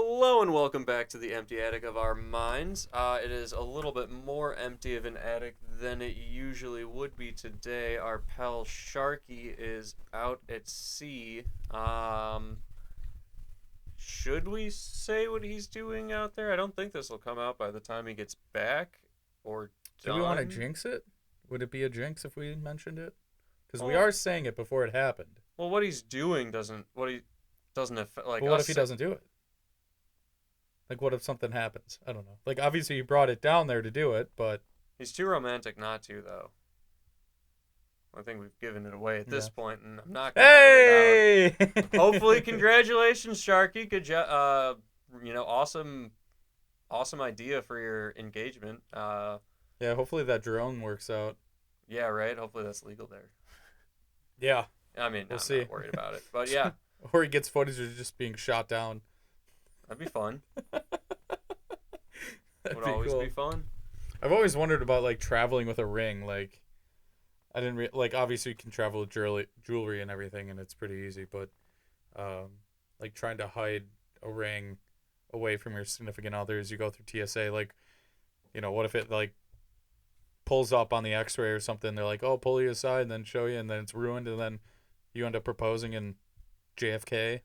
Hello and welcome back to the empty attic of our minds. It is a little bit more empty of an attic than it usually would be today. Our pal Sharkey is out at sea. Should we say what he's doing out there? I don't think this will come out by the time he gets back or Do we want to done. jinx it? Would it be a jinx if we mentioned it? Because we Well, are saying it before it happened. well, what he's doing doesn't affect like But what us. if he doesn't do it? Like, what if something happens? I don't know. Like, obviously, you brought it down there to do it, but He's too romantic not to, though. I think we've given it away at this Yeah. point, and I'm not gonna edit it hey! out. Hopefully, congratulations, Sharky. Good job. Awesome idea for your engagement. Yeah, hopefully that drone works out. Yeah, right. Hopefully that's legal there. Yeah, I mean, we'll I'm see. not worried about it, but yeah, Or he gets footage of just being shot down. that'd be fun. That'd Would be always cool. be fun. I've always wondered about like traveling with a ring. Like, I didn't like obviously you can travel with jewelry and everything, and it's pretty easy. But like trying to hide a ring away from your significant other as you go through TSA, like, what if it like pulls up on the X-ray or something? They're like, "Oh, pull you aside," and then show you, and then it's ruined, and then you end up proposing in JFK,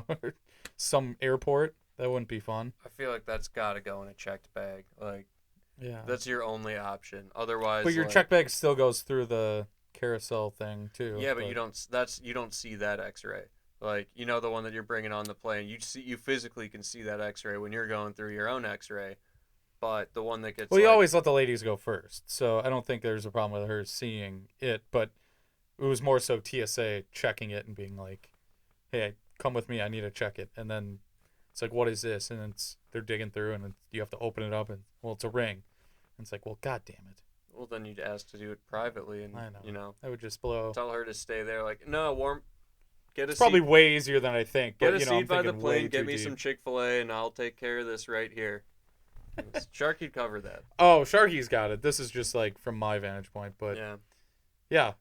or some airport. That wouldn't be fun. I feel like that's got to go in a checked bag. Like Yeah. that's your only option. Otherwise, But your like, check bag still goes through the carousel thing too. yeah, but you don't. You don't see that X-ray. Like the one that you're bringing on the plane. You physically can see that X-ray when you're going through your own X-ray. But the one that gets Well, you always let the ladies go first, so I don't think there's a problem with her seeing it. But it was more so TSA checking it and being like, "Hey, come with me. I need to check it." And then it's like, "What is this?" And they're digging through, and you have to open it up, and well, it's a ring. And it's like, well, god damn it. well, then you'd ask to do it privately, and I know. I would just blow. tell her to stay there. Like, no, get a It's probably seat. way easier than I think. Get But a I'm seat by the thinking way plane. Get too me deep. some Chick-fil-A, and I'll take care of this right here. Sharky'd cover that. Oh, Sharky's got it. This is just like from my vantage point, but Yeah. yeah.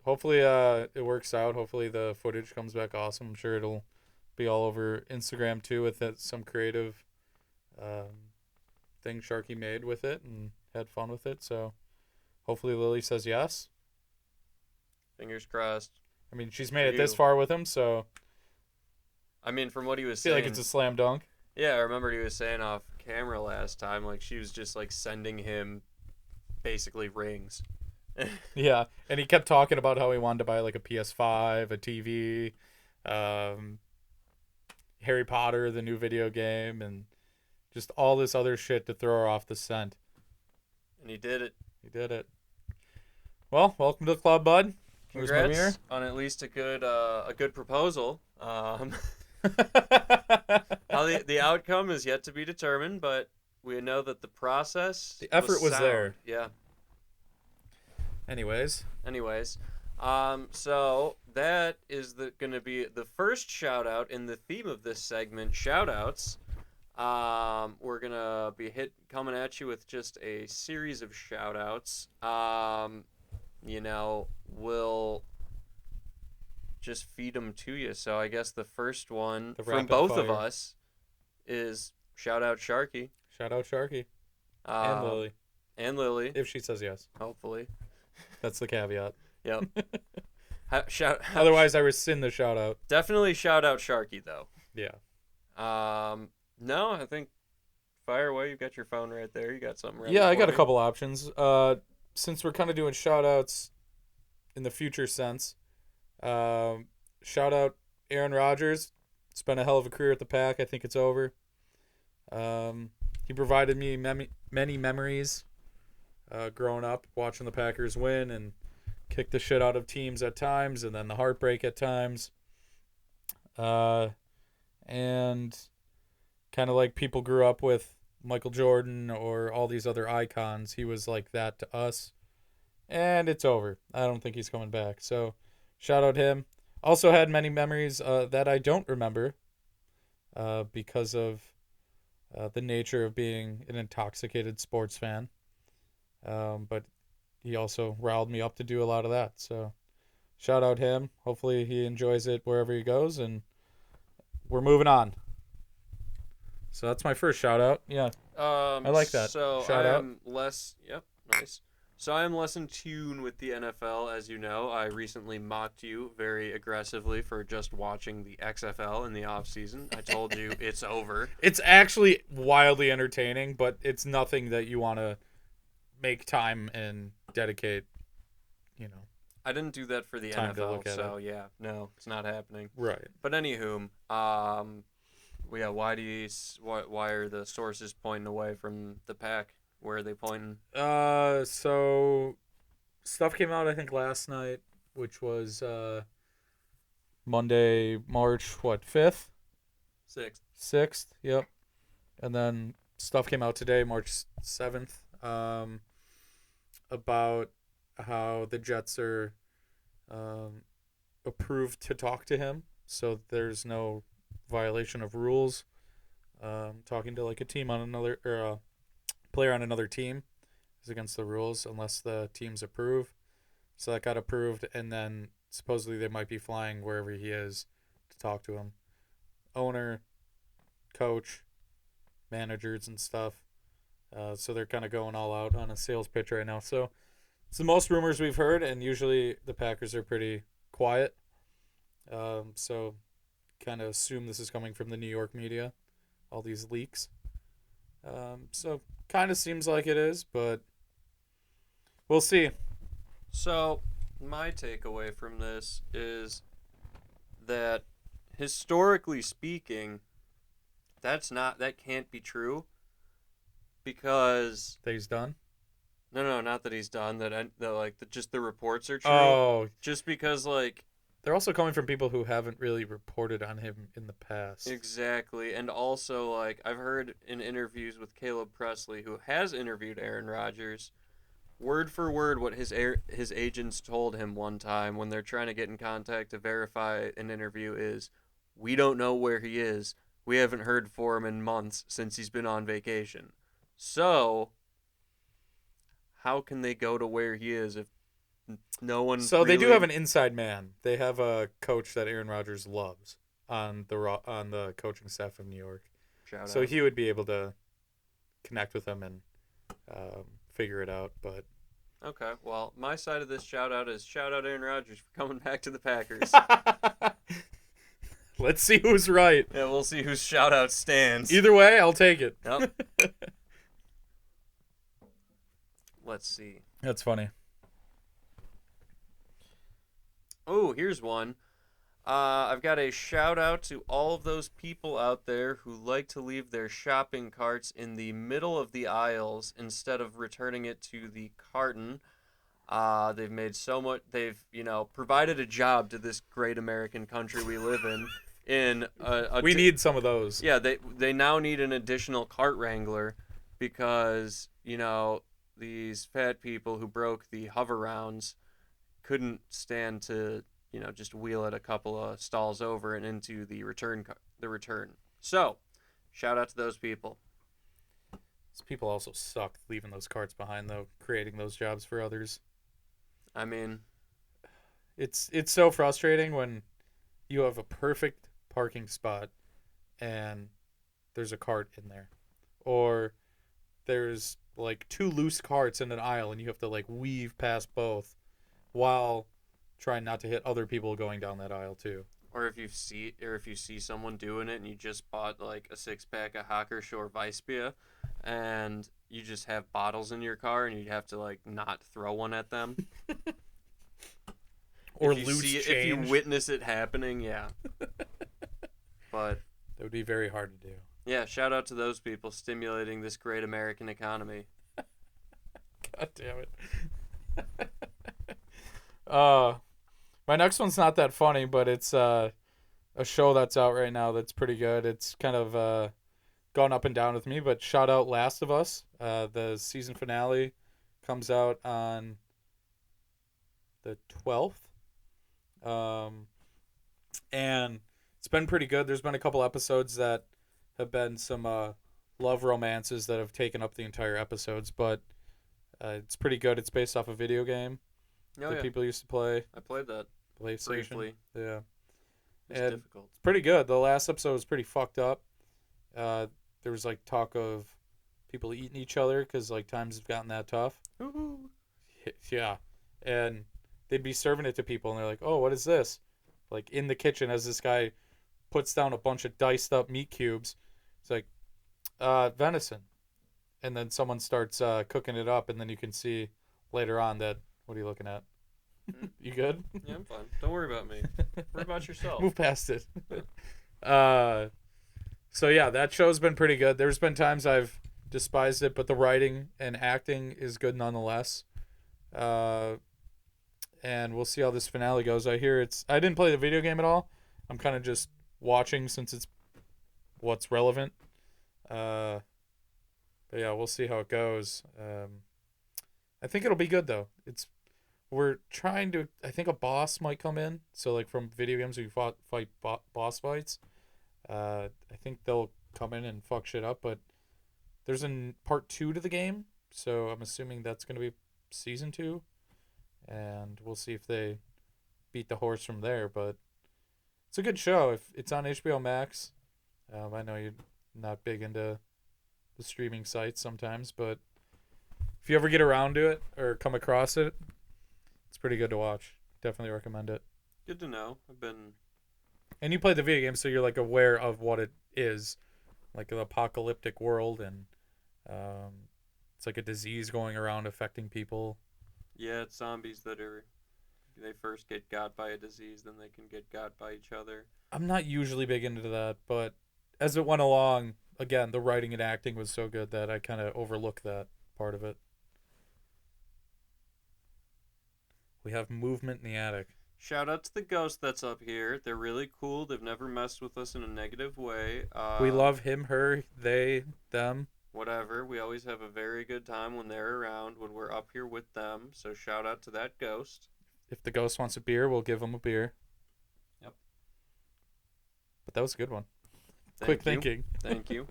Hopefully, it works out. Hopefully, the footage comes back awesome. I'm sure it'll be all over Instagram too with some creative thing Sharky made with it and had fun with it. So hopefully, Lily says yes. Fingers crossed. I mean, she's made For it this you. far with him, so I mean, from what he was I feel saying, like it's a slam dunk. yeah, I remember he was saying off camera last time, like she was just like sending him basically rings. Yeah, and he kept talking about how he wanted to buy like a PS5, a TV, Harry Potter, the new video game, and just all this other shit to throw her off the scent. And he did it. He did it. Well, welcome to the club, bud. Here's my mirror. Congrats on at least a good proposal. How the outcome is yet to be determined, but we know that the process, The effort was sound. there. Yeah. Anyways, So that is going to be the first shout out in the theme of this segment, shout outs. We're going to be coming at you with just a series of shout outs. We'll just feed them to you. So I guess the first one The from rapid both of fire. us is shout out Sharky. shout out Sharky and Lily, And Lily, if she says yes. hopefully. That's the caveat. Yep. Otherwise, I rescind the shout out. Definitely shout out Sharky though. Yeah. No, I think fire away. You've got your phone right there. You got something ready. Yeah, I for got a me? couple options. Since we're kind of doing shout outs in the future sense, shout out Aaron Rodgers. It's been a hell of a career at the Pack. I think it's over. He provided me many memories growing up, watching the Packers win and kick the shit out of teams at times, and then the heartbreak at times. And kind of like people grew up with Michael Jordan or all these other icons, he was like that to us. And it's over. I don't think he's coming back. So shout out him. Also had many memories that I don't remember because of the nature of being an intoxicated sports fan. But he also riled me up to do a lot of that. So shout out him. Hopefully he enjoys it wherever he goes. And we're moving on. So that's my first shout out. Yeah, I like that. So Shout I out. am less. Yep, nice. So I am less in tune with the NFL, as you know. I recently mocked you very aggressively for just watching the XFL in the off season. I told you it's over. It's actually wildly entertaining, but it's nothing that you want to make time and dedicate, you know, I didn't do that for the time to NFL, look at so it. yeah, no, it's not happening. Right. But anywho, well, yeah, why are the sources pointing away from the pack? Where are they pointing? So stuff came out I think last night, which was Monday, March 5th, Sixth. 6th. Yep. And then stuff came out today, March 7th, about how the Jets are approved to talk to him, so there's no violation of rules. Talking to like a team on another or a player on another team is against the rules unless the teams approve. So that got approved, and then supposedly they might be flying wherever he is to talk to him. Owner, coach, managers, and stuff. So they're kind of going all out on a sales pitch right now. So it's the most rumors we've heard, and usually the Packers are pretty quiet. So kind of assume this is coming from the New York media, all these leaks. So kind of seems like it is, but we'll see. So my takeaway from this is that historically speaking, that can't be true because That he's done. no, not that he's done just the reports are true. Oh, Just because like they're also coming from people who haven't really reported on him in the past. exactly, and also like I've heard in interviews with Caleb Presley, who has interviewed Aaron Rodgers, word for word what his agents told him one time when they're trying to get in contact to verify an interview is, we don't know where he is. We haven't heard from him in months since he's been on vacation. So, how can they go to where he is if no one? So they do really- have an inside man. They have a coach that Aaron Rodgers loves on the coaching staff of New York. Shout So out. he would be able to connect with them and figure it out. But Okay, well, my side of this shout out is shout out Aaron Rodgers for coming back to the Packers. let's see who's right. Yeah, we'll see whose shout out stands. Either way, I'll take it. Yep. Let's see. That's funny. Oh, here's one. I've got a shout out to all of those people out there who like to leave their shopping carts in the middle of the aisles instead of returning it to the carton. They've made so much. They've provided a job to this great American country we live in. We need some of those. Yeah, they now need an additional cart wrangler because these fat people who broke the hover rounds couldn't stand to just wheel it a couple of stalls over and into the return. So, shout out to those people. These people also suck leaving those carts behind, though, creating those jobs for others. I mean, It's so frustrating when you have a perfect parking spot and there's a cart in there, or there's like two loose carts in an aisle and you have to like weave past both while trying not to hit other people going down that aisle too. or if you see someone doing it and you just bought like a 6-pack of Hocker Shore Weissbier and you just have bottles in your car and you have to like not throw one at them. Or if you loose change. change. If you witness it happening, yeah. But That would be very hard to do. yeah, shout out to those people stimulating this great American economy. God damn it. My next one's not that funny, but it's a show that's out right now that's pretty good. It's kind of gone up and down with me, but shout out Last of Us. The season finale comes out on the 12th. And it's been pretty good. There's been a couple episodes that have been some love romances that have taken up the entire episodes, but it's pretty good. It's based off a video game Oh that yeah, people used to play. I played that PlayStation. briefly. Yeah. It's And difficult. it's pretty good. The last episode was pretty fucked up. there was like talk of people eating each other because like times have gotten that tough. Woo-hoo. Yeah, and they'd be serving it to people, and they're like, "Oh, what is this?" Like in the kitchen, as this guy puts down a bunch of diced up meat cubes, it's like, venison, and then someone starts cooking it up, and then you can see later on that. What are you looking at? You good? Yeah, I'm fine. Don't worry about me. Worry about yourself. Move past it. So yeah, that show's been pretty good. There's been times I've despised it, but the writing and acting is good nonetheless. Uh, and we'll see how this finale goes. I hear it's. I didn't play the video game at all. I'm kind of just watching since it's what's relevant. But yeah, we'll see how it goes. I think it'll be good though. We're trying to. I think a boss might come in. So like from video games, we fight boss fights. I think they'll come in and fuck shit up. But there's a part 2 to the game, so I'm assuming that's gonna be season 2, and we'll see if they beat the horse from there. But it's a good show. If it's on HBO Max, I know you're not big into the streaming sites sometimes, but if you ever get around to it or come across it, it's pretty good to watch. Definitely recommend it. Good to know. And you play the video game, so you're like aware of what it is, like an apocalyptic world, and it's like a disease going around affecting people. Yeah, it's zombies that they first get got by a disease, then they can get got by each other. I'm not usually big into that, but as it went along, again, the writing and acting was so good that I kind of overlooked that part of it. We have movement in the attic. Shout out to the ghost that's up here. They're really cool. They've never messed with us in a negative way. We love him, her, they, them. Whatever. We always have a very good time when they're around, when we're up here with them. So shout out to that ghost. If the ghost wants a beer, we'll give him a beer. Yep. But that was a good one. Thank Quick you. thinking. Thank you.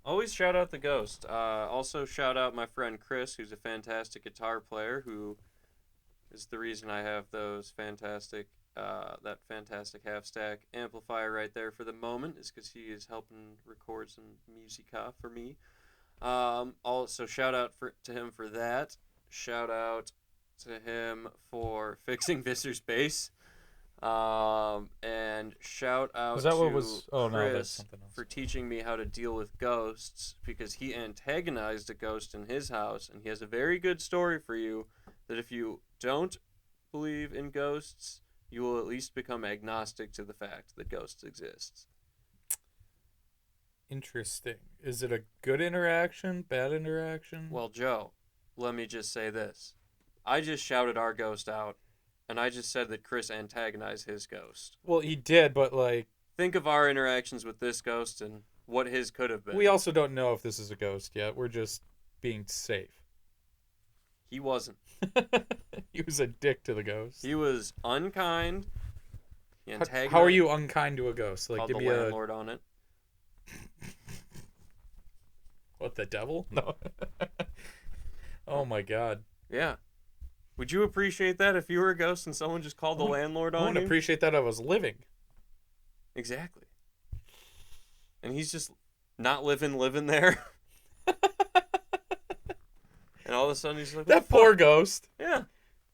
Always shout out the ghost. Also shout out my friend Chris, who's a fantastic guitar player, who is the reason I have those fantastic, that fantastic half-stack amplifier right there for the moment, is because he is helping record some musica for me. Also, shout out to him for that. Shout out to him for fixing Visser's bass. And shout out Was that to what was? Oh no, that's Chris something else. for teaching me how to deal with ghosts, because he antagonized a ghost in his house, and he has a very good story for you that if you don't believe in ghosts, you will at least become agnostic to the fact that ghosts exist. Interesting. Is it a good interaction? Bad interaction? Well, Joe, let me just say this. I just shouted our ghost out, and I just said that Chris antagonized his ghost. Well, he did, but like Think of our interactions with this ghost and what his could have been. we also don't know if this is a ghost yet. We're just being safe. He wasn't. He was a dick to the ghost. He was unkind. He antagonized. How are you unkind to a ghost? Like, Called give the me landlord on it. What, the devil? No. Oh my god. Yeah. Would you appreciate that if you were a ghost and someone just called the landlord I on wouldn't you? appreciate that I was living. Exactly. And he's just not living there. And all of a sudden he's like, That poor ghost. Yeah.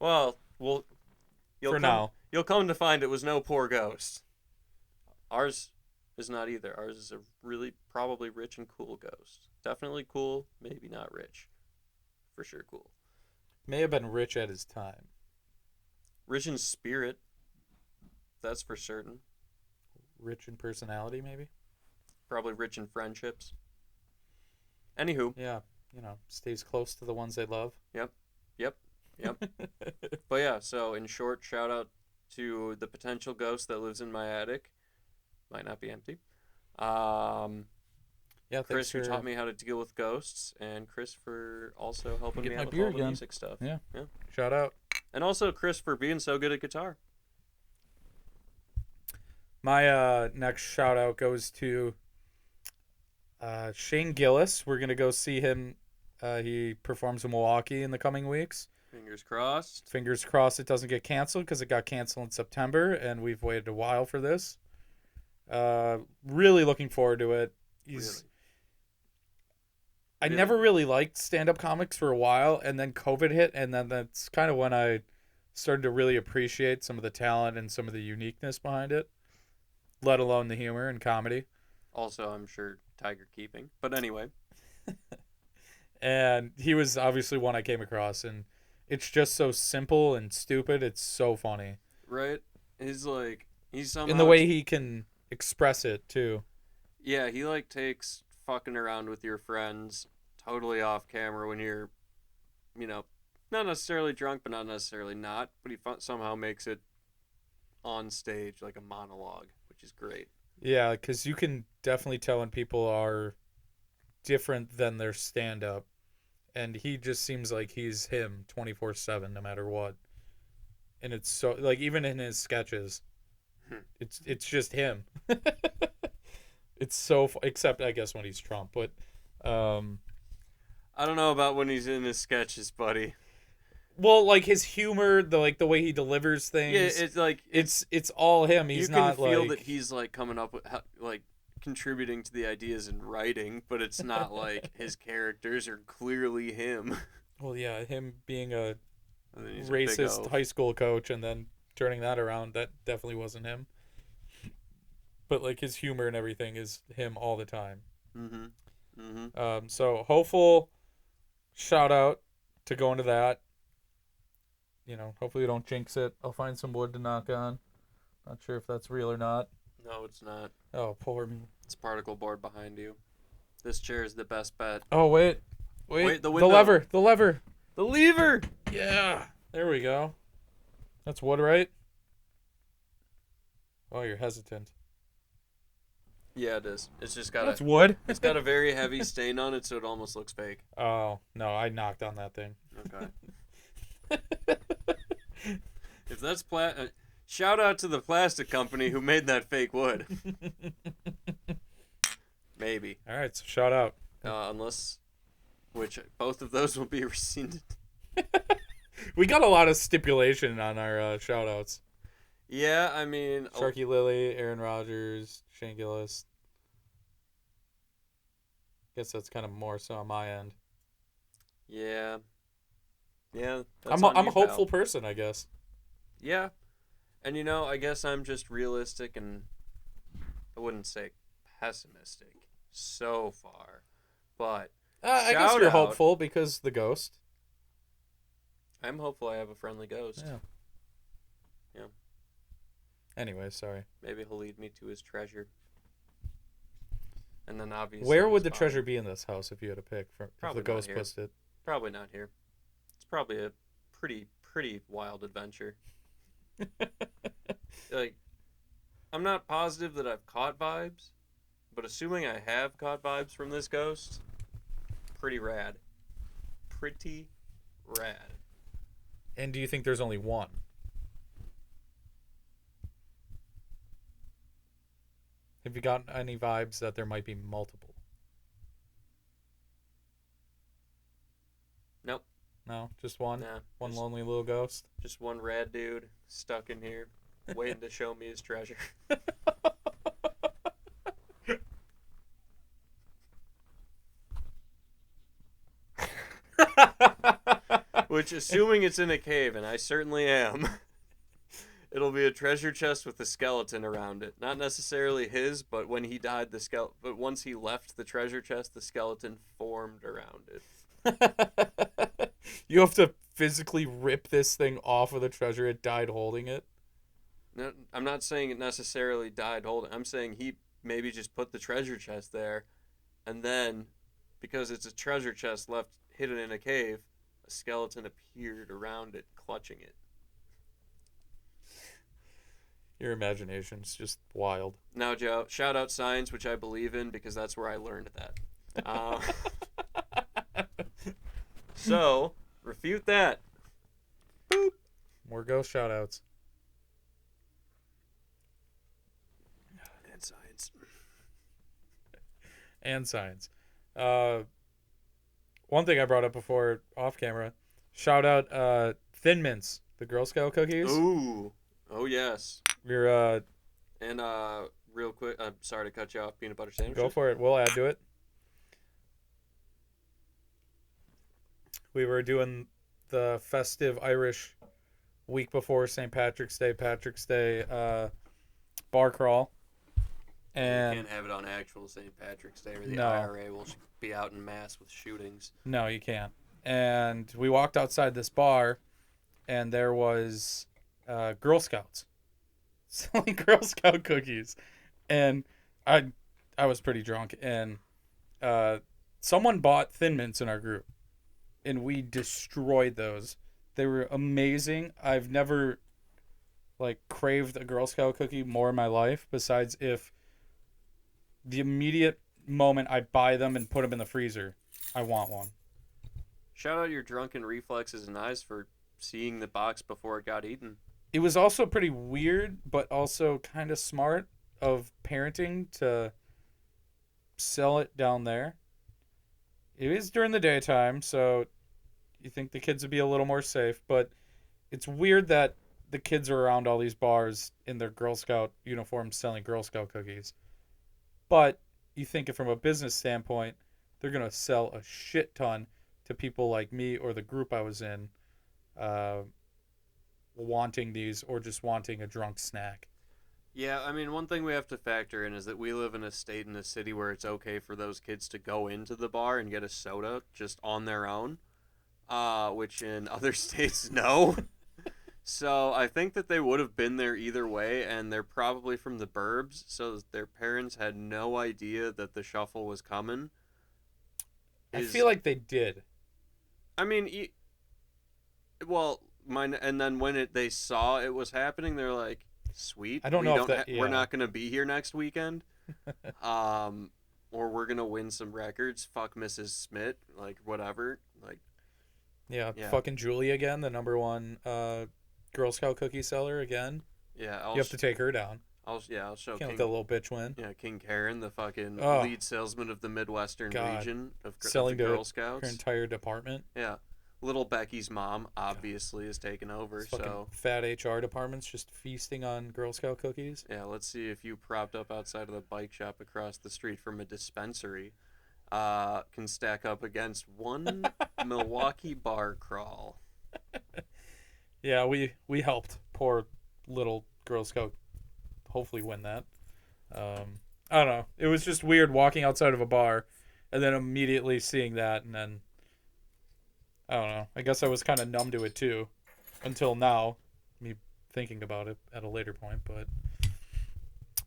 Well, you'll come to find it was no poor ghost. Ours is not either. Ours is a really probably rich and cool ghost. Definitely cool, maybe not rich. For sure cool. May have been rich at his time. Rich in spirit. That's for certain. Rich in personality, maybe? Probably rich in friendships. Anywho. Yeah, stays close to the ones they love. Yep. But yeah, so in short, shout out to the potential ghost that lives in my attic. Might not be empty. Yeah, Chris, who taught me how to deal with ghosts, and Chris for also helping Get me my out with beer all the again. music stuff. Yeah. Shout out. And also Chris for being so good at guitar. My next shout out goes to Shane Gillis. We're going to go see him. He performs in Milwaukee in the coming weeks. Fingers crossed. Fingers crossed it doesn't get canceled, because it got canceled in September, and we've waited a while for this. Really looking forward to it. I Really? never really liked stand-up comics for a while, and then COVID hit, and then that's kind of when I started to really appreciate some of the talent and some of the uniqueness behind it, let alone the humor and comedy. Also, I'm sure Tiger Keeping. But anyway, And he was obviously one I came across, and it's just so simple and stupid. It's so funny. right? He's like he's In the somehow way he can express it, too. yeah, he like takes fucking around with your friends totally off camera when you're, you know, not necessarily drunk, but not necessarily not. But he somehow makes it on stage like a monologue, which is great. Yeah, because you can definitely tell when people are different than their stand-up. And he just seems like he's him 24/7 no matter what. And it's so like even in his sketches, Hmm. it's just him. It's so except I guess when he's Trump, but um I don't know about when he's in his sketches, buddy. well like his humor, the way he delivers Yeah, things, it's like it's all him. you He's can not feel like that he's like coming up with like contributing to the ideas in writing, but it's not like his characters are clearly him. well yeah, him being a And then he's a big racist oaf. high school coach and then turning that around, that definitely wasn't him. But like his humor and everything is him all the time. Mhm. Mhm. So hopeful shout out to go into that. You know, hopefully we don't jinx it. I'll find some wood to knock on. Not sure if that's real or not. No, it's not. Oh, poor me. It's particle board behind you. This chair is the best bet. Oh, wait. Wait, the The window. lever. The lever. The lever. Yeah. There we go. That's wood, right? Oh, you're hesitant. Yeah, it is. It's just got That's a wood. it's got a very heavy stain on it, so it almost looks fake. Oh, no. I knocked on that thing. Okay. If that's shout out to the plastic company who made that fake wood. Maybe. All right. So shout out. Unless, which both of those will be rescinded. We got a lot of stipulation on our shout outs. Yeah, I mean, Sharkey Lily, Aaron Rodgers, Shane Gillis. Guess that's kind of more so on my end. yeah, yeah. I'm on a you, hopeful pal. person, I guess. Yeah, and I guess I'm just realistic, and I wouldn't say pessimistic so far, but I guess shout you're out. hopeful because the ghost. I'm hopeful I have a friendly ghost. Yeah. Yeah. Anyway, sorry. Maybe he'll lead me to his treasure. And then obviously. Where would his the body. treasure be in this house if you had to pick? If Probably the not ghost here. pushed it. Probably not here. It's probably a pretty wild adventure. Like, I'm not positive that I've caught vibes, but assuming I have caught vibes from this ghost, pretty rad. Pretty rad. And do you think there's only one? Have you gotten any vibes that there might be multiple? Nope. No, just one. Nah. One just, lonely little ghost. just one rad dude stuck in here, waiting to show me his treasure. Which, assuming it's in a cave, and I certainly am, it'll be a treasure chest with a skeleton around it. Not necessarily his, but when he died, but once he left the treasure chest, the skeleton formed around it. You have to physically rip this thing off of the treasure it died holding it. No, I'm not saying it necessarily died holding. I'm saying he maybe just put the treasure chest there, and then, because it's a treasure chest left hidden in a cave, a skeleton appeared around it, clutching it. Your imagination's just wild. Now, Joe, shout out science, which I believe in because that's where I learned that. So, refute that. Boop. More ghost shoutouts. And science. And science. One thing I brought up before off camera. Shout out Thin Mints, the Girl Scout cookies. Ooh. Oh, yes. Your And real quick, I'm sorry to cut you off, peanut butter sandwich. go for it. We'll add to it. We were doing the festive Irish week before Patrick's Day bar crawl, You and can't have it on actual St. Patrick's Day, or the no, IRA will be out in mass with shootings. no, you can't. And we walked outside this bar, and there was Girl Scouts selling Girl Scout cookies, and I I was pretty drunk, and uh, someone bought Thin Mints in our group, and we destroyed those. They were amazing. I've never like craved a Girl Scout cookie more in my life. Besides, if the immediate moment I buy them and put them in the freezer, I want one. Shout out your drunken reflexes and eyes for seeing the box before it got eaten. It was also pretty weird, but also kind of smart of parenting to sell it down there. It is during the daytime, so you think the kids would be a little more safe, but it's weird that the kids are around all these bars in their Girl Scout uniforms selling Girl Scout cookies. But you think it from a business standpoint, they're going to sell a shit ton to people like me or the group I was in uh, wanting these or just wanting a drunk snack. Yeah, I mean, one thing we have to factor in is that we live in a state in a city where it's okay for those kids to go into the bar and get a soda just on their own, which in other states, no. So I think that they would have been there either way, and they're probably from the burbs, so their parents had no idea that the shuffle was coming. I feel like they did. I mean, well, mine, and then when they saw it was happening, they're like, "Sweet, I don't know if that. we're Yeah. not gonna be here next weekend, um, or we're gonna win some records. Fuck Mrs. Smith, like whatever, like Yeah. yeah, Fucking Julie again, the number one Girl Scout cookie seller again. yeah. You have to take her down. I'll show Can't let King, that little bitch win. yeah, King Karen, the fucking Oh, lead salesman of the Midwestern God. region of the Selling to Girl her Scouts. entire department. Yeah, little Becky's mom obviously is taking over. This fucking So fat HR department's just feasting on Girl Scout cookies. yeah, let's see if you propped up outside of the bike shop across the street from a dispensary can stack up against one Milwaukee bar crawl. Yeah, we helped poor little Girl Scout hopefully win that. I don't know. It was just weird walking outside of a bar and then immediately seeing that, and then I don't know. I guess I was kind of numb to it too until now, me thinking about it at a later point. But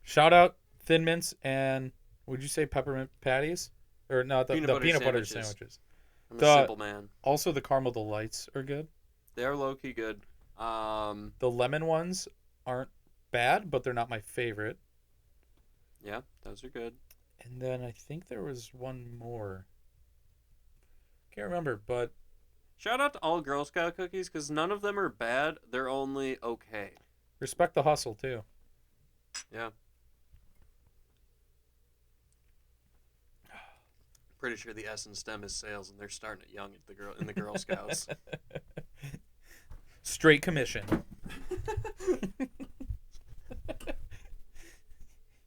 shout out Thin Mints and would you say peppermint patties? Or no, the peanut butter sandwiches. I'm The- a simple man. Also, the caramel delights are good. They're low key good. The lemon ones aren't bad, but they're not my favorite. Yeah, those are good. And then I think there was one more. Can't remember, but Shout out to all Girl Scout cookies because none of them are bad. They're only okay. respect the hustle too. Yeah. Pretty sure the S and STEM is sales, and they're starting it young at the Girl Scouts. Straight commission.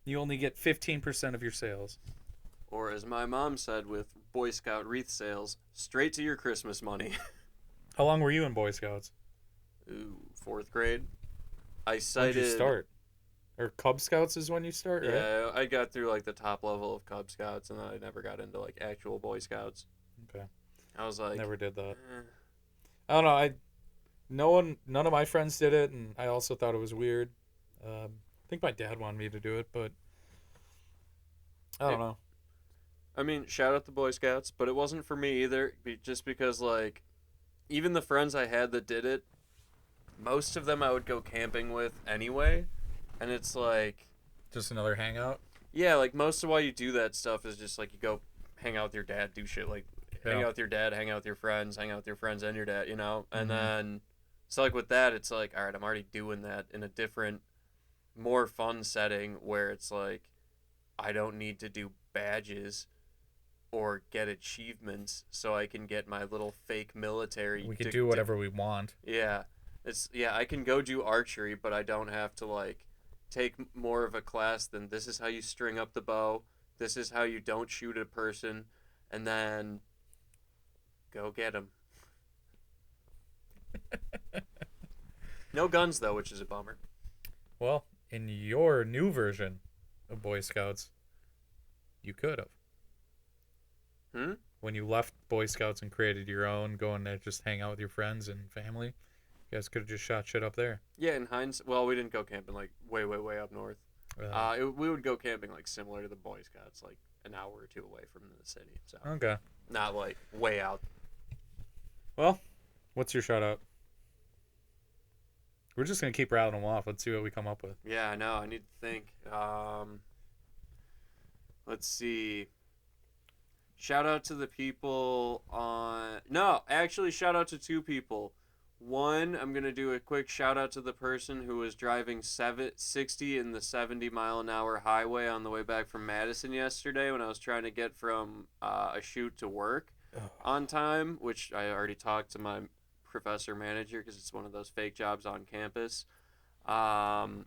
You only get 15% of your sales. Or as my mom said with Boy Scout wreath sales, straight to your Christmas money. How long were you in Boy Scouts? Ooh, fourth grade. I When cited. did you start? Or Cub Scouts is when you start, right? Yeah, I got through like the top level of Cub Scouts, and then I never got into like actual Boy Scouts. Okay. I was like, Never did that. eh. I don't know. None of my friends did it, and I also thought it was weird. I think my dad wanted me to do it, but I don't know. I mean, shout out the Boy Scouts, but it wasn't for me either. Just because like, even the friends I had that did it, most of them I would go camping with anyway, and it's like, Just another hangout. yeah, like most of why you do that stuff is just like you go hang out with your dad, do shit like hang Yeah. out with your dad, hang out with your friends, hang out with your friends and your dad, you know? And Mhm. then so like with that it's like, all right, I'm already doing that in a different more fun setting where it's like I don't need to do badges or get achievements so I can get my little fake military. We could do whatever we want. Yeah. I can go do archery, but I don't have to like take more of a class than this is how you string up the bow, this is how you don't shoot a person, and then go get them. No guns though, which is a bummer. Well, in your new version of Boy Scouts, you could have. Hmm? When you left Boy Scouts and created your own, going to just hang out with your friends and family, you guys could have just shot shit up there. Yeah, in hindsight, well, we didn't go camping like way, way, way up north. We would go camping like similar to the Boy Scouts, like an hour or two away from the city. So Okay. not like way out. Well, what's your shout out? We're just gonna keep rattling them off. Let's see what we come up with. Yeah, I know. I need to think. Let's see. Shout out to the people on. No, actually, shout out to two people. One, I'm going to do a quick shout out to the person who was driving 60 in the 70-mile-an-hour highway on the way back from Madison yesterday when I was trying to get from a shoot to work on time, which I already talked to my professor manager because it's one of those fake jobs on campus. So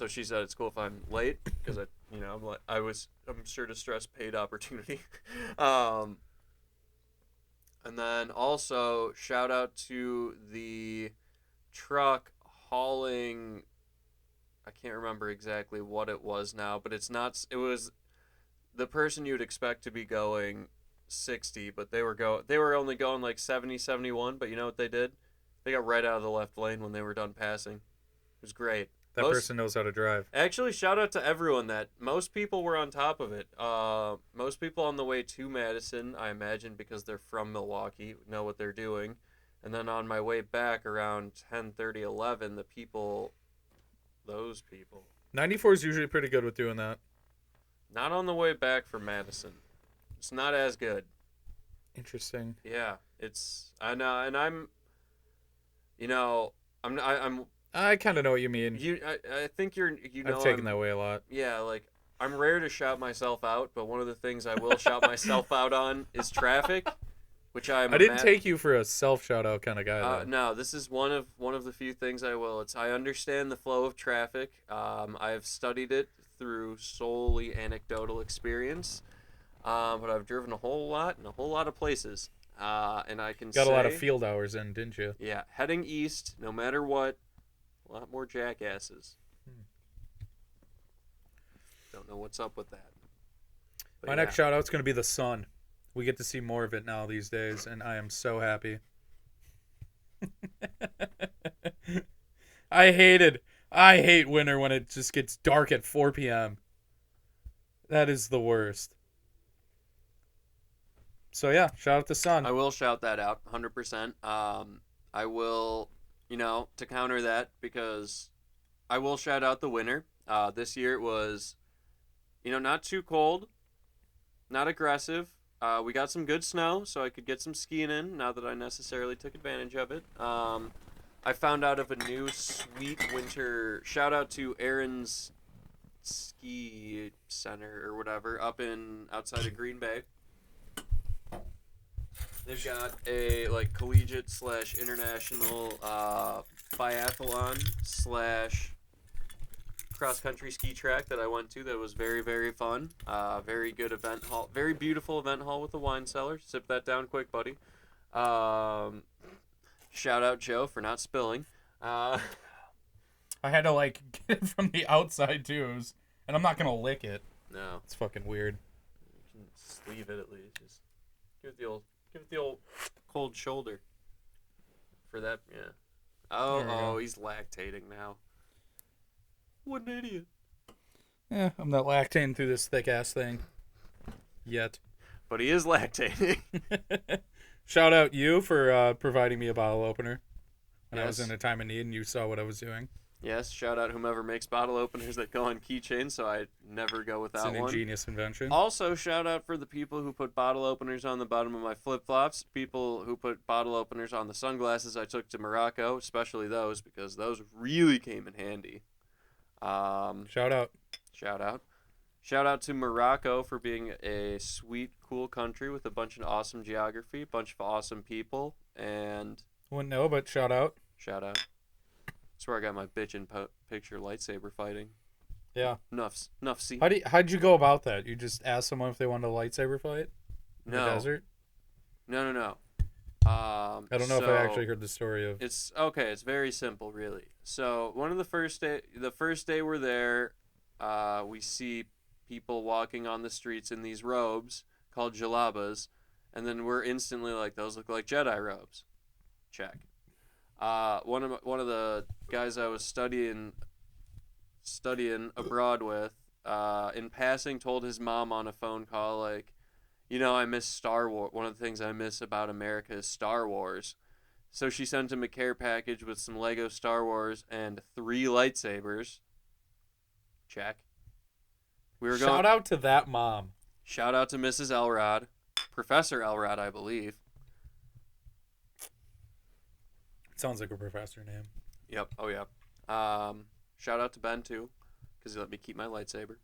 she said it's cool if I'm late because I'm sure to stress paid opportunity. And then also shout out to the truck hauling. I can't remember exactly what it was now, but it was the person you'd expect to be going 60, but they were only going like 70, 71, but you know what they did? They got right out of the left lane when they were done passing. It was great. That person knows how to drive. Actually, shout out to everyone that most people were on top of it. Most people on the way to Madison, I imagine because they're from Milwaukee, know what they're doing. And then on my way back around 10:30, 11, those people. 94 is usually pretty good with doing that. Not on the way back from Madison. It's not as good. Interesting. Yeah, I know, and I'm I kind of know what you mean. I think I've taken that way a lot. Yeah, like I'm rare to shout myself out, but one of the things I will shout myself out on is traffic, which I didn't take you for a self shout out kind of guy though. No, this is one of the few things I will. I understand the flow of traffic. I have studied it through solely anecdotal experience, but I've driven a whole lot in a whole lot of places, and I can got a lot of field hours in, didn't you? Yeah, heading east, no matter what. A lot more jackasses. Don't know what's up with that. But My next shout out's going to be the sun. We get to see more of it now these days, and I am so happy. I hate winter when it just gets dark at 4 p.m. That is the worst. So yeah, shout out the sun. I will shout that out 100%. I will, to counter that, because I will shout out the winter. This year it was, not too cold, not aggressive. We got some good snow, so I could get some skiing in, now that I necessarily took advantage of it. I found out of a new sweet winter, shout out to Aaron's Ski Center or whatever, outside of Green Bay. They've got a collegiate / international biathlon / cross country ski track that I went to that was very, very fun. Very good event hall, very beautiful event hall with a wine cellar. Sip that down quick, buddy. Shout out Joe for not spilling. I had to get it from the outside too, and I'm not gonna lick it. No, it's fucking weird. You can sleeve it at least. Just give it the old cold shoulder. For that, yeah. Oh, he's lactating now. What an idiot. Yeah, I'm not lactating through this thick ass thing. Yet. But he is lactating. Shout out you for providing me a bottle opener when I was Yes. in a time of need and you saw what I was doing. Yes, shout out whomever makes bottle openers that go on keychains, so I never go It's without an one. ingenious invention. Also, shout out for the people who put bottle openers on the bottom of my flip-flops, people who put bottle openers on the sunglasses I took to Morocco, especially those, because those really came in handy. Shout out. Shout out. Shout out to Morocco for being a sweet, cool country with a bunch of awesome geography, a bunch of awesome people, and Wouldn't know, but shout out. shout out. That's where I got my bitch in picture lightsaber fighting. Yeah. Nuff see. How'd you go about that? You just asked someone if they wanted a lightsaber fight in the No. desert? No. I don't know if I So actually heard the story of. it's okay. It's very simple, really. So one of the first day we're there, we see people walking on the streets in these robes called jalabas, and then we're instantly like, those look like Jedi robes. Check. One of the guys I was studying abroad with, in passing, told his mom on a phone call like, I miss Star Wars. One of the things I miss about America is Star Wars. So she sent him a care package with some Lego Star Wars and 3 lightsabers. Check. We were going. Shout out to that mom. Shout out to Mrs. Elrod, Professor Elrod, I believe. Sounds like a professor name. Yep. Oh yeah. Shout out to Ben too, because he let me keep my lightsaber.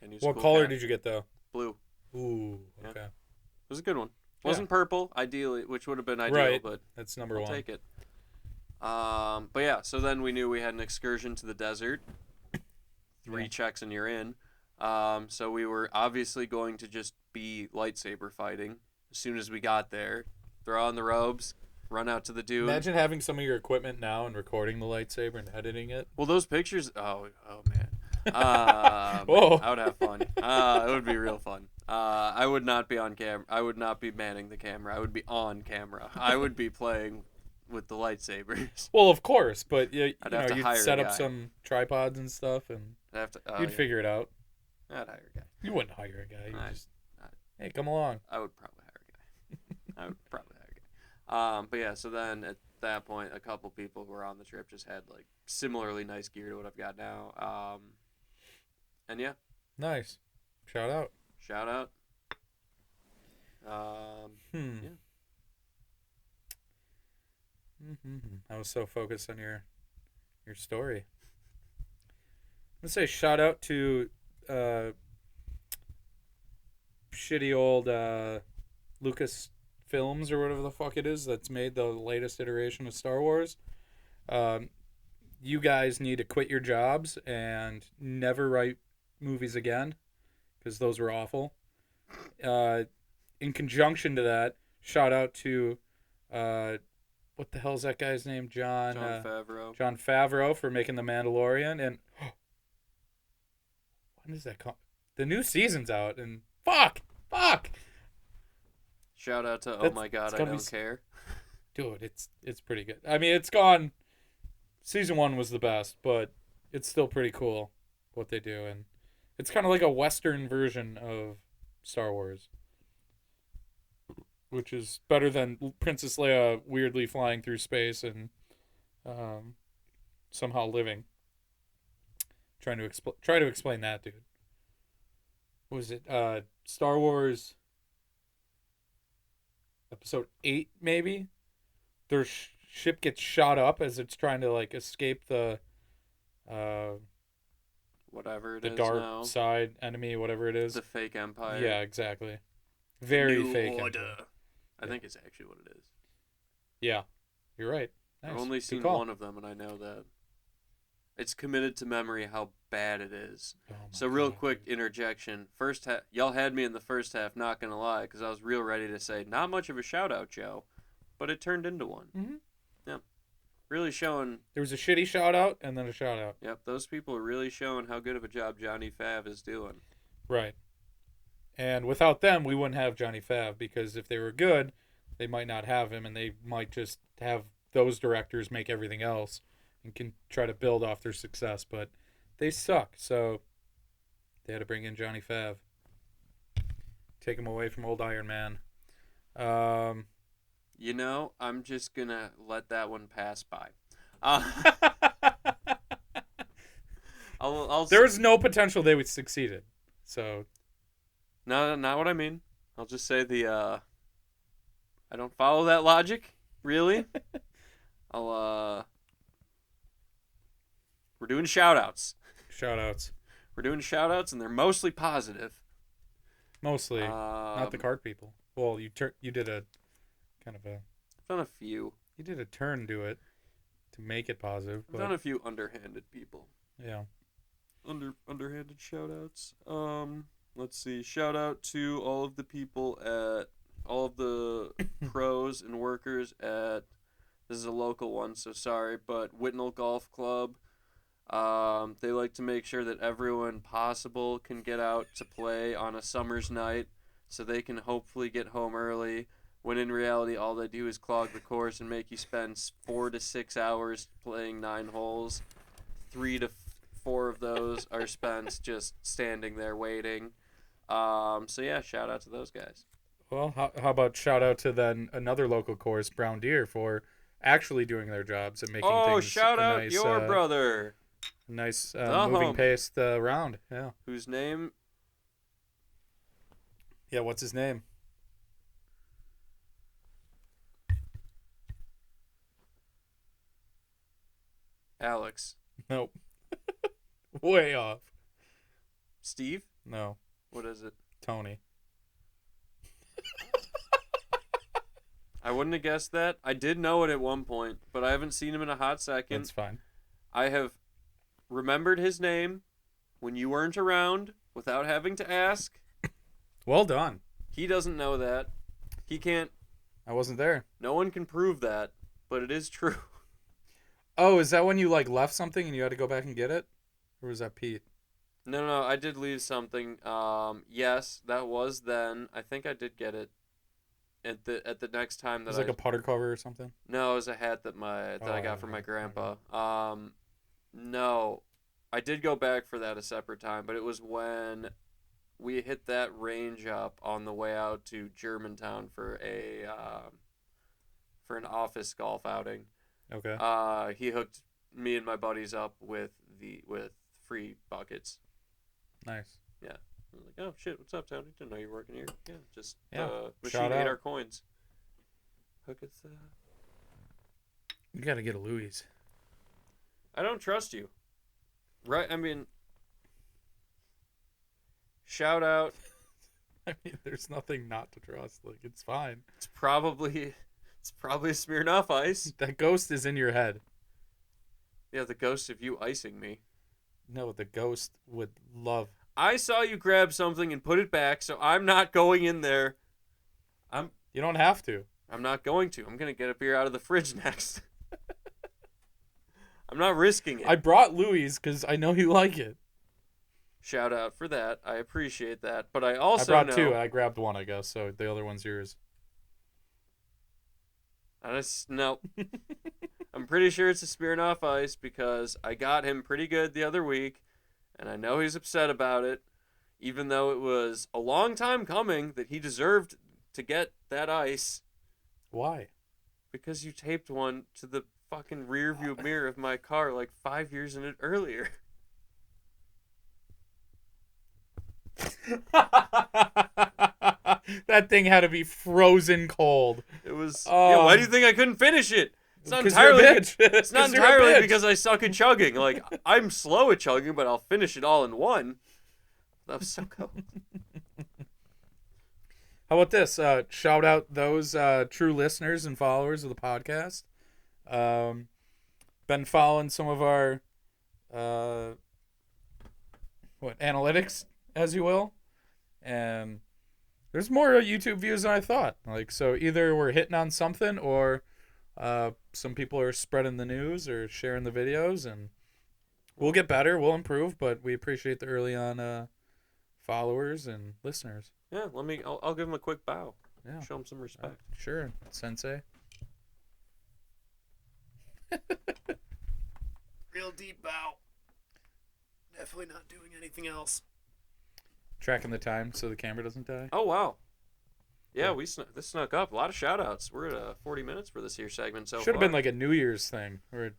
And What color did you get though? Blue. Ooh, Yeah. okay. It was a good one. Wasn't purple, ideally, which would have been ideal, Right. but That's number I'll one. take it. But yeah, so then we knew we had an excursion to the desert. 3 checks and you're in. So we were obviously going to just be lightsaber fighting as soon as we got there. Throw on the robes, run out to the dune. Imagine having some of your equipment now and recording the lightsaber and editing it. Well, those pictures. Oh man. Whoa. I would have fun. It would be real fun. I would not be on camera. I would not be manning the camera. I would be on camera. I would be playing with the lightsabers. Well, of course, but you I'd have to you'd hire set a up guy. some tripods and stuff, and I'd have to. you'd figure it out. I'd hire a guy. You wouldn't hire a guy. You I- just, hey, come along. I would probably hire a guy. I would probably hire a guy. But yeah, so then at that point, a couple people who were on the trip just had like similarly nice gear to what I've got now. And yeah, Nice. Shout out. shout out. Yeah. I was so focused on your story. I'm gonna say shout out to shitty old Lucas Films or whatever the fuck it is that's made the latest iteration of Star Wars. You guys need to quit your jobs and never write movies again, because those were awful. In conjunction to that, shout out to what the hell is that guy's name? John Favreau. John Favreau for making The Mandalorian. And when is that called? The new season's out, and fuck. Shout out to Oh That's- My God, it's I gotta Don't be Care. Dude, it's pretty good. I mean, it's gone. Season 1 was the best, but it's still pretty cool what they do, and it's kind of like a Western version of Star Wars, which is better than Princess Leia weirdly flying through space and somehow living. Try to explain that, dude. What was it? Star Wars Episode 8, maybe? Their ship gets shot up as it's trying to like escape the Whatever it the is dark now. side enemy, whatever it is. The fake empire. Yeah, exactly. Very New fake. Order. empire. I think it's actually what it is. Yeah, you're right. Nice. I've only Good seen call. one of them, and I know that. It's committed to memory how bad it is. Oh my So real God, quick dude. interjection. First half, y'all had me in the first half. Not gonna lie, because I was real ready to say not much of a shout out, Joe, but it turned into one. Mhm. Yeah, really showing. There was a shitty shout out and then a shout out. Yep, those people are really showing how good of a job Johnny Fav is doing. Right. And without them, we wouldn't have Johnny Fav, because if they were good, they might not have him, and they might just have those directors make everything else and can try to build off their success, but they suck. So they had to bring in Johnny Fav. Take him away from old Iron Man. You know, I'm just gonna let that one pass by. I'll There was no potential they would succeeded. So No, not what I mean. I'll just say I don't follow that logic, really. We're doing shout outs. shout outs. We're doing shout outs, and they're mostly positive. Mostly. Not the card people. Well, you did a kind of a I've done a few. you did a turn to it to make it positive, I've done but a few underhanded people. yeah. Underhanded shout outs. Let's see. Shout out to all of the people at all of the pros and workers at, this is a local one, so sorry, but Whitnall Golf Club. They like to make sure that everyone possible can get out to play on a summer's night so they can hopefully get home early, when in reality all they do is clog the course and make you spend 4 to 6 hours playing 9 holes. 3 to 4 of those are spent just standing there waiting. So yeah, shout out to those guys. Well, how about shout out to then another local course, Brown Deer, for actually doing their jobs and making Oh, things shout a out nice, your brother, nice the moving homie, paced round. Yeah. whose name Yeah. What's his name? Alex. Nope. Way off. Steve? No. What is it? Tony. I wouldn't have guessed that. I did know it at one point, but I haven't seen him in a hot second. That's fine. I have remembered his name when you weren't around without having to ask. Well done. He doesn't know that. He can't. I wasn't there. No one can prove that, but it is true. Oh, is that when you like left something and you had to go back and get it? Or was that Pete? No, I did leave something. Yes, that was then. I think I did get it at the next time It that was like a putter cover or something? No, it was a hat that I got from my grandpa. No, I did go back for that a separate time, but it was when we hit that range up on the way out to Germantown for an office golf outing. Okay. He hooked me and my buddies up with free buckets. Nice. Yeah. I was like, oh shit, what's up, Tony? Didn't know you were working here. Yeah, just Shout machine ate out. our coins. Hook it. You got to get a Louis. I don't trust you. Right? I mean, shout out. I mean, there's nothing not to trust. Like, it's fine. It's probably a Smirnoff Ice. That ghost is in your head. Yeah, the ghost of you icing me. No, the ghost would love. I saw you grab something and put it back, so I'm not going in there. You don't have to. I'm not going to. I'm gonna get a beer out of the fridge next. I'm not risking it. I brought Louis because I know you like it. Shout out for that. I appreciate that. But I also I brought know, two. I grabbed one, I guess. So the other one's yours. No. I'm pretty sure it's a Smirnoff Ice because I got him pretty good the other week, and I know he's upset about it, even though it was a long time coming that he deserved to get that ice. Why? Because you taped one to the fucking rear view mirror of my car like 5 years in it earlier. That thing had to be frozen cold. It was. Yeah, why do you think I couldn't finish it? It's not entirely. It's not 'Cause you're a entirely bitch. because I suck at chugging. Like, I'm slow at chugging, but I'll finish it all in one. That was so cold. How about this? Shout out those true listeners and followers of the podcast. Been following some of our analytics, as you will, and there's more YouTube views than I thought. Like, so either we're hitting on something, or some people are spreading the news or sharing the videos, and we'll get better, we'll improve. But we appreciate the early on followers and listeners. Yeah, I'll give him a quick bow. Yeah, Show him some respect. Sure, Sensei. Real deep bow. Definitely not doing anything else. Tracking the time so the camera doesn't die. Oh wow. Yeah, this snuck up. A lot of shout outs. We're at 40 minutes for this here segment so Should have far. been like a New Year's thing. Or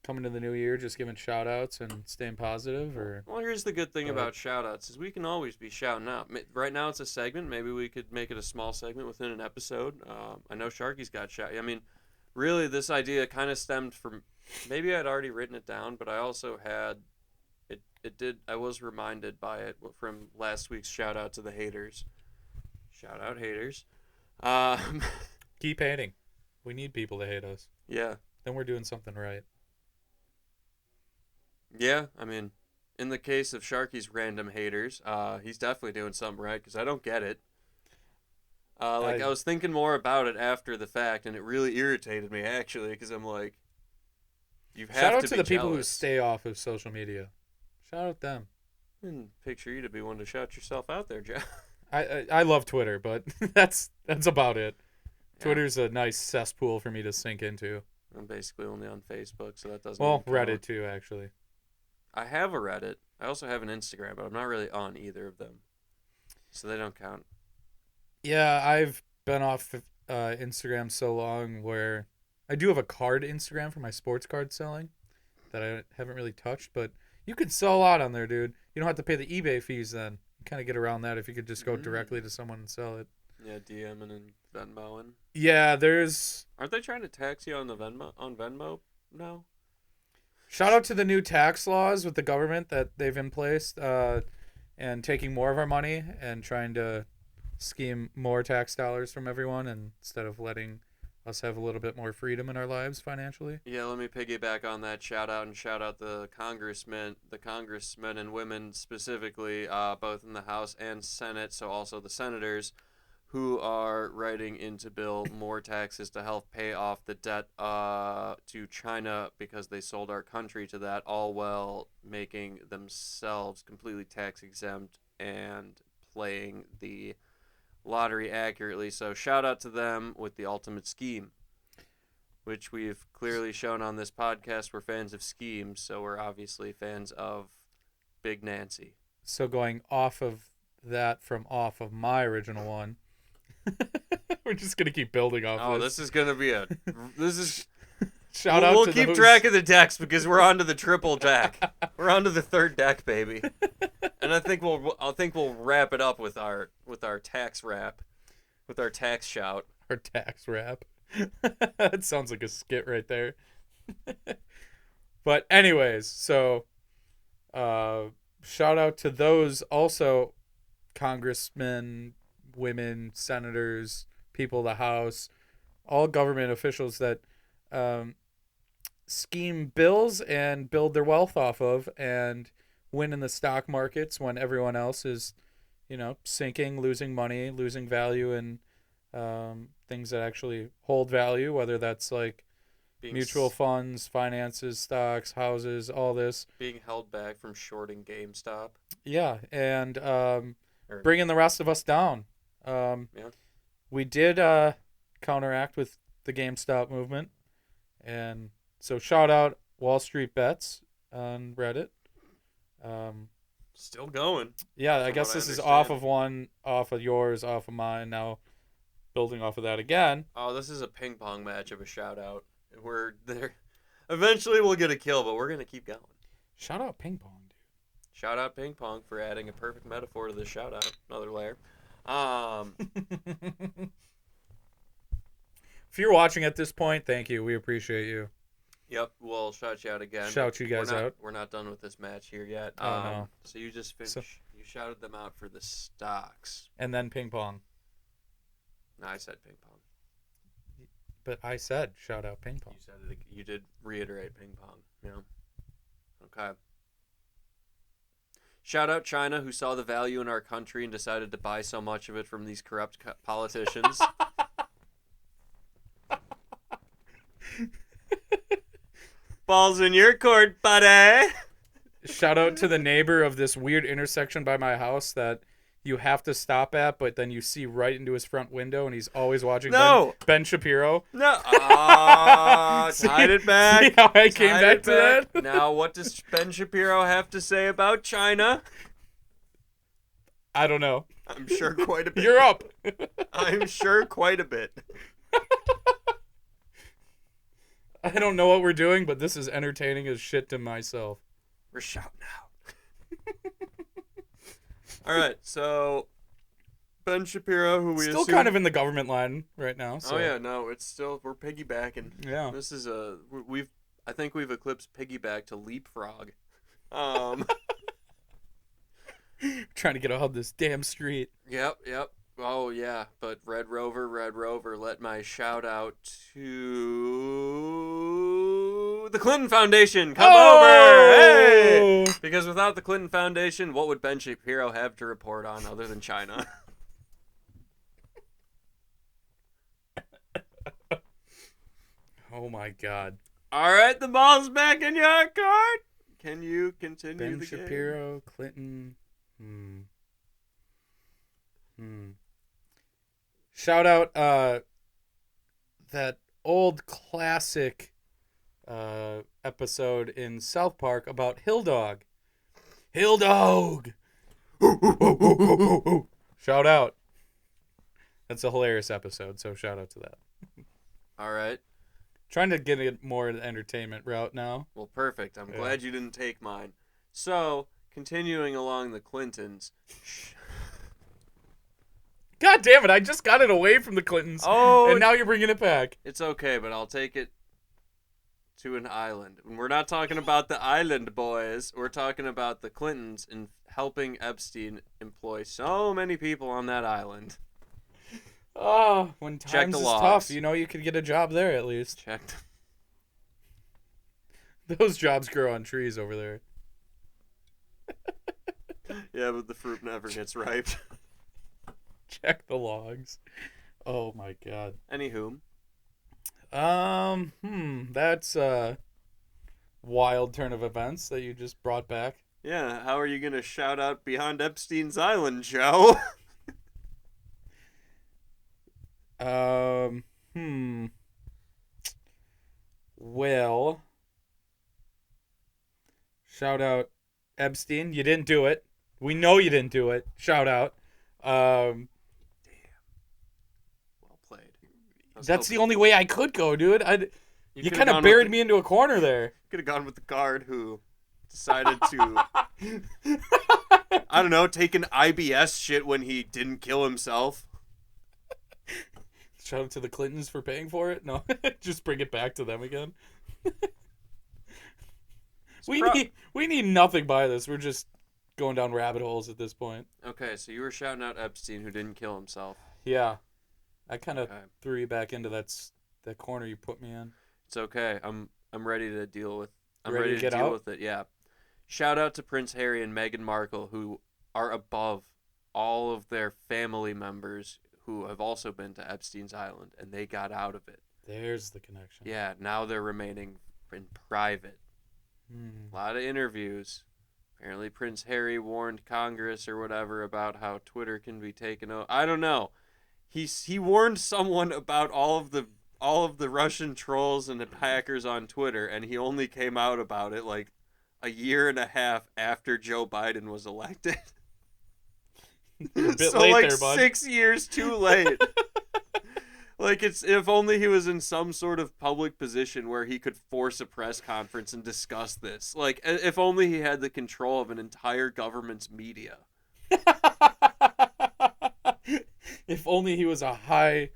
coming to the new year, just giving shout outs and staying positive. Or Well, here's the good thing Go ahead. about shout outs is we can always be shouting out. Right now it's a segment. Maybe we could make it a small segment within an episode. I know Sharky's got shout. I mean, really this idea kind of stemmed from, maybe I'd already written it down, but I also had I was reminded by it from last week's shout out to the haters. Shout out haters. keep hating. We need people to hate us. Yeah. Then we're doing something right. Yeah, I mean, in the case of Sharky's random haters, he's definitely doing something right because I don't get it. I was thinking more about it after the fact, and it really irritated me actually, because I'm like, you have Shout out to to be the people who jealous. stay off of social media. Shout out them. And picture you to be one to shout yourself out there, Jeff. I love Twitter, but that's about it. Yeah. Twitter's a nice cesspool for me to sink into. I'm basically only on Facebook, so that doesn't. Well, even count. Reddit too, actually. I have a Reddit. I also have an Instagram, but I'm not really on either of them, so they don't count. Yeah, I've been off Instagram so long where I do have a card Instagram for my sports card selling that I haven't really touched, but you can sell a lot on there, dude. You don't have to pay the eBay fees then. You kind of get around that if you could just go directly to someone and sell it. Yeah, DMing and Venmoing. Yeah, there's... Aren't they trying to tax you on Venmo now? Shout out to the new tax laws with the government that they've in place and taking more of our money and trying to scheme more tax dollars from everyone instead of letting us have a little bit more freedom in our lives financially. Yeah, let me piggyback on that. Shout out the congressmen and women specifically, both in the House and Senate, so also the senators, who are writing into bill more taxes to help pay off the debt to China because they sold our country to that, all while making themselves completely tax exempt and playing the lottery accurately. So shout out to them with the ultimate scheme, which we've clearly shown on this podcast. We're fans of schemes, so we're obviously fans of Big Nancy. So going off of that from off of my original one, we're just gonna keep building off. Oh, this is gonna be shout out. We'll to keep those... track of the decks because we're on to the triple deck. We're on to the third deck, baby. And I think we'll wrap it up with our tax rap, with our tax shout. Our tax rap. That sounds like a skit right there. But anyways, so shout out to those also congressmen, women, senators, people of the House, all government officials that scheme bills and build their wealth off of and win in the stock markets when everyone else is, sinking, losing money, losing value in things that actually hold value, whether that's like mutual funds, finances, stocks, houses, all this. Being held back from shorting GameStop. Yeah, and bringing the rest of us down. Yeah. We did counteract with the GameStop movement. And so shout out Wall Street Bets on Reddit. Still going. Yeah, I guess this is off of one, off of yours, off of mine. Now building off of that again. Oh, this is a ping pong match of a shout out. We're there. Eventually we'll get a kill, but we're going to keep going. Shout out ping pong, dude. Shout out ping pong for adding a perfect metaphor to this shout out. Another layer. If you're watching at this point, thank you. We appreciate you. Yep, we'll shout you out again. Shout you guys out. We're not done with this match here yet. Oh, no. So you just finished. You shouted them out for the stocks. And then ping pong. No, I said ping pong. But I said shout out ping pong. You said it. You did reiterate ping pong. Yeah. Okay. Shout out China, who saw the value in our country and decided to buy so much of it from these corrupt politicians. Ball's in your court, buddy. Shout out to the neighbor of this weird intersection by my house that you have to stop at, but then you see right into his front window, and he's always watching Ben Shapiro. No. Tied it back. See how I came back to that? Now, what does Ben Shapiro have to say about China? I don't know. I'm sure quite a bit. You're up. I'm sure quite a bit. I don't know what we're doing, but this is entertaining as shit to myself. We're shouting out. All right, so Ben Shapiro, who we still assume... kind of in the government line right now. So. Oh yeah, no, it's still we're piggybacking. Yeah, this is I think we've eclipsed piggyback to leapfrog. Trying to get out of this damn street. Yep. Oh yeah, but Red Rover, let my shout out to the Clinton Foundation. Come over, hey! Because without the Clinton Foundation, what would Ben Shapiro have to report on other than China? Oh my God. All right, the ball's back in your court. Can you continue Ben the Shapiro, Clinton. Shout out that old classic episode in South Park about Hill Dog. Hill Dog! Shout out. That's a hilarious episode, so shout out to that. All right. Trying to get it more entertainment route now. Well, perfect. I'm glad you didn't take mine. So, continuing along the Clintons. God damn it, I just got it away from the Clintons. Oh, and now you're bringing it back. It's okay, but I'll take it to an island. And we're not talking about the island boys. We're talking about the Clintons and helping Epstein employ so many people on that island. Oh, when Check times the is logs. tough, you know you could get a job there at least. Checked. Those jobs grow on trees over there. Yeah, but the fruit never gets ripe. Check the logs. Oh my God. Anywho. That's a wild turn of events that you just brought back. Yeah, how are you gonna shout out Beyond Epstein's Island, Joe? Well, shout out Epstein. You didn't do it. We know you didn't do it. Shout out. Damn. Well played. That's the only way I could go, dude. You kind of buried me into a corner there. Could have gone with the guard who decided to, I don't know, take an IBS shit when he didn't kill himself. Shout out to the Clintons for paying for it. No, just bring it back to them again. We need nothing by this. We're just going down rabbit holes at this point. Okay, so you were shouting out Epstein who didn't kill himself. Yeah, I kind of threw you back into that corner you put me in. It's okay. I'm ready to deal with. I'm ready ready to to get deal out? with it. Yeah. Shout out to Prince Harry and Meghan Markle who are above all of their family members who have also been to Epstein's Island and they got out of it. There's the connection. Yeah, now they're remaining in private. A lot of interviews. Apparently Prince Harry warned Congress or whatever about how Twitter can be taken over. I don't know. He warned someone about all of the Russian trolls and the hackers on Twitter, and he only came out about it like a year and a half after Joe Biden was elected. You're a bit So late like there, bud. 6 years too late. Like it's if only he was in some sort of public position where he could force a press conference and discuss this. Like if only he had the control of an entire government's media. If only he was a high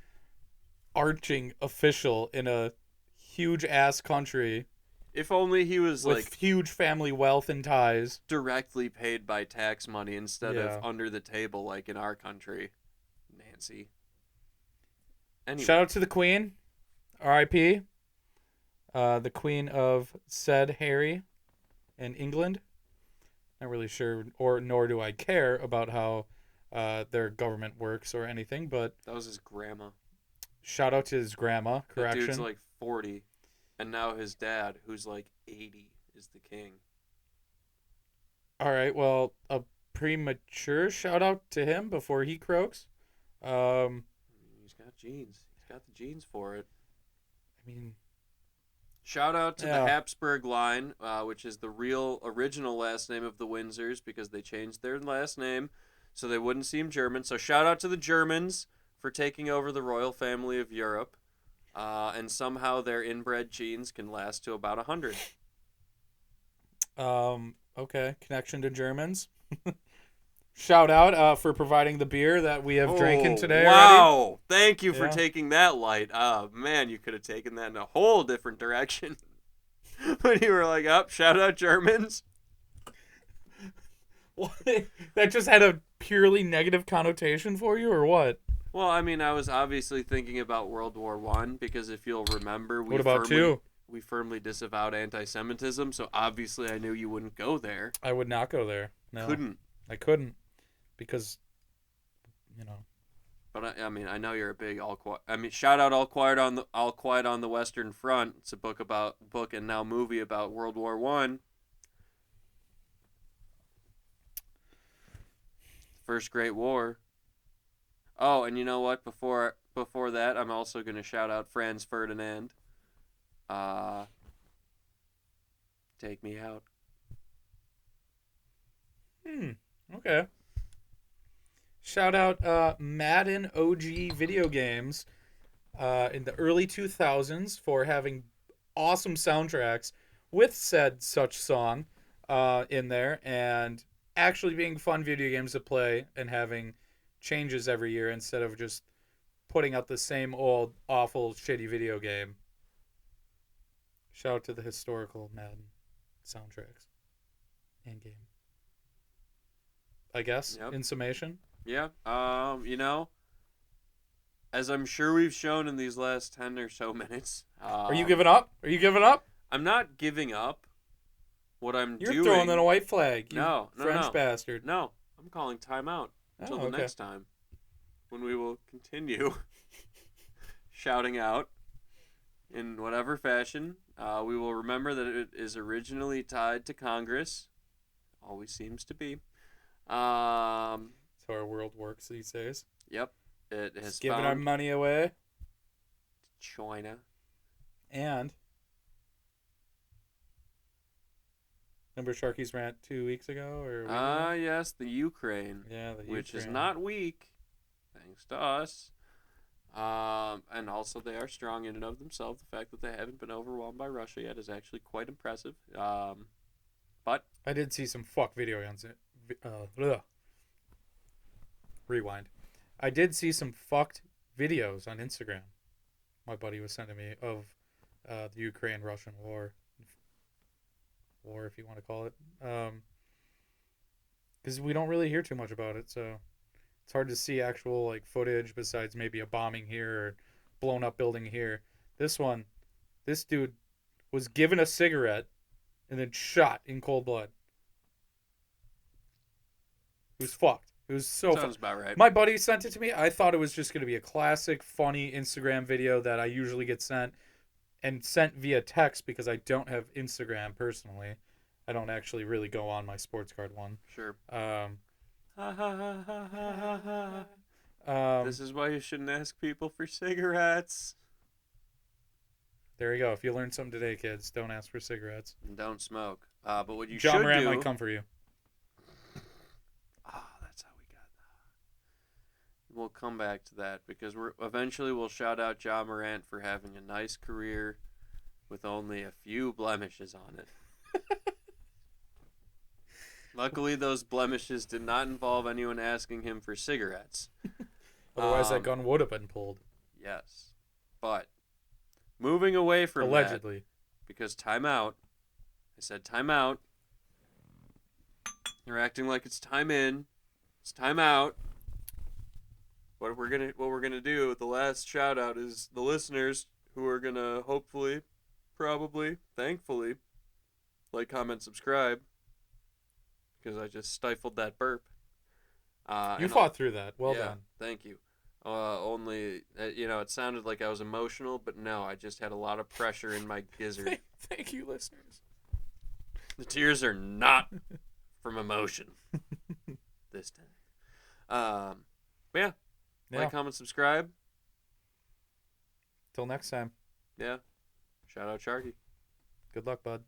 arching official in a huge ass country. If only he was with like huge family wealth and ties. Directly paid by tax money instead of under the table like in our country. Nancy. Anyway. Shout out to the Queen. R.I.P. The Queen of said Harry in England. Not really sure, nor do I care about how their government works or anything, but that was his grandma. Shout out to his grandma. Correction. That dude's like 40, and now his dad, who's like 80, is the king. All right, well, a premature shout out to him before he croaks. He's got genes. He's got the genes for it. I mean, shout out to the Habsburg line, which is the real original last name of the Windsors because they changed their last name so they wouldn't seem German. So shout out to the Germans for taking over the royal family of Europe, and somehow their inbred genes can last to about 100. Okay, connection to Germans. Shout out for providing the beer that we have drinking today. Wow. Already. Thank you for taking that light. Man, you could have taken that in a whole different direction. When you were like, shout out Germans. That just had a purely negative connotation for you, or what? Well, I mean, I was obviously thinking about World War I because if you'll remember, what about two? We firmly disavowed anti-Semitism, so obviously I knew you wouldn't go there. I would not go there. No, couldn't. I couldn't because, you know, But I mean, I know you're a big All Quiet. I mean, shout out All Quiet on the Western Front. It's a book and now movie about World War One. First Great War. Oh, and you know what? Before that, I'm also gonna shout out Franz Ferdinand. Uh, Take me out. Okay. Shout out Madden OG video games in the early 2000s for having awesome soundtracks with said such song in there, and actually being fun video games to play and having changes every year instead of just putting out the same old awful shitty video game. Shout out to the historical Madden soundtracks and game. I guess Yep. in summation. Yeah. You know, as I'm sure we've shown in these last 10 or so minutes. Are you giving up? Are you giving up? I'm not giving up. What I'm You're doing. throwing in a white flag. You No, French bastard. No, I'm calling timeout until the okay. next time, when we will continue shouting out in whatever fashion. We will remember that it is originally tied to Congress. Always seems to be. That's how our world works these days. Yep. It has Just giving our found money away. China. And remember Sharky's rant 2 weeks ago or a week ago? Yes, the Ukraine. Yeah, the Which is Ukraine. not weak, thanks to us. And also they are strong in and of themselves. The fact that they haven't been overwhelmed by Russia yet is actually quite impressive. But I did see some fuck video on it. Ugh. Rewind. I did see some fucked videos on Instagram. My buddy was sending me of the Ukraine-Russian war, if you want to call it. Because we don't really hear too much about it, so it's hard to see actual like footage besides maybe a bombing here or blown up building here. This dude was given a cigarette and then shot in cold blood. It was fucked. It was so sounds fucked. about right. My buddy sent it to me. I thought it was just going to be a classic, funny Instagram video that I usually get sent and sent via text because I don't have Instagram personally. I don't actually really go on my sports card one. Sure. Um, This is why you shouldn't ask people for cigarettes. There you go. If you learned something today, kids, don't ask for cigarettes. And don't smoke. But what you John should Moran do. might come for you. That's how we got that. We'll come back to that because we'll shout out John Morant for having a nice career with only a few blemishes on it. Luckily, those blemishes did not involve anyone asking him for cigarettes. Otherwise, that gun would have been pulled. Yes. But moving away from Allegedly. that, because timeout. I said timeout. You're acting like it's time in. It's time out. What we're gonna do with the last shout out is the listeners who are gonna hopefully, probably, thankfully, like, comment, subscribe. Because I just stifled that burp. You fought through that. Well done. Thank you. Only, it sounded like I was emotional, but no, I just had a lot of pressure in my gizzard. Thank you, listeners. The tears are not from emotion this time. But yeah. Like, comment, subscribe. Till next time. Yeah. Shout out Sharkey. Good luck, bud.